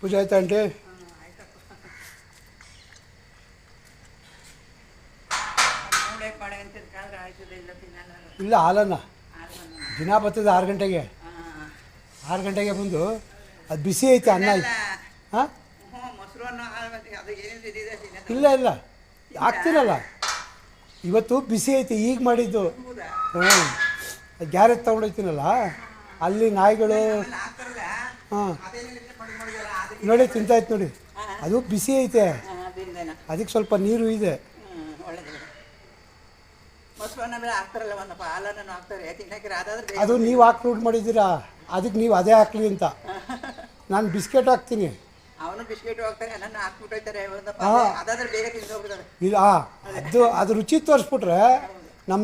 ಪೂಜೆ ಆಯ್ತಾ ಆಂಟಿ? ಇಲ್ಲ ಹಾಲನ್ನ ದಿನ ಬರ್ತದೆ 6 ಗಂಟೆಗೆ. 6 ಗಂಟೆಗೆ ಬಂದು ಅದು ಬಿಸಿ ಐತೆ ಅನ್ನ ಐತೆ. ಹಾಂ ಇಲ್ಲ ಇಲ್ಲ ಹಾಕ್ತೀರಲ್ಲ, ಇವತ್ತು ಬಿಸಿ ಐತೆ ಈಗ ಮಾಡಿದ್ದು. ಹ್ಞೂ ಗ್ಯಾರೇಜ್ ತೊಗೊಂಡೋಗ್ತೀನಲ್ಲ ಅಲ್ಲಿ ನಾಯಿಗಳು. ಹಾಂ ನೋಡಿ ತಿಂತಾಯ್ತು ನೋಡಿ, ಅದು ಬಿಸಿ ಐತೆ, ಅದಕ್ಕೆ ಸ್ವಲ್ಪ ನೀರು ಇದೆ. ಅದು ನೀವು ಹಾಕಿ ರೂಟ್ ಮಾಡಿದ್ದೀರಾ, ಅದಕ್ಕೆ ನೀವು ಅದೇ ಹಾಕ್ಲಿ ಅಂತ. ನಾನು ಬಿಸ್ಕೆಟ್ ಹಾಕ್ತೀನಿ. ಅವನು ಬಿಸ್ಕೆಟ್ ಹೋಗ್ತಾನೆ, ನನ್ನ ಹಾಕ್ಬಿಟ್ಟೋಯ್ತಾರೆ. ಹಾಂ ಅದಾದ್ರೆ ಬೇಗ ತಿಂದು ಹೋಗ್ಬಿಡ್ತಾರೆ. ಇಲ್ಲ ಅದು ರುಚಿ ತೋರಿಸ್ಬಿಟ್ರೆ ನಮ್ಮ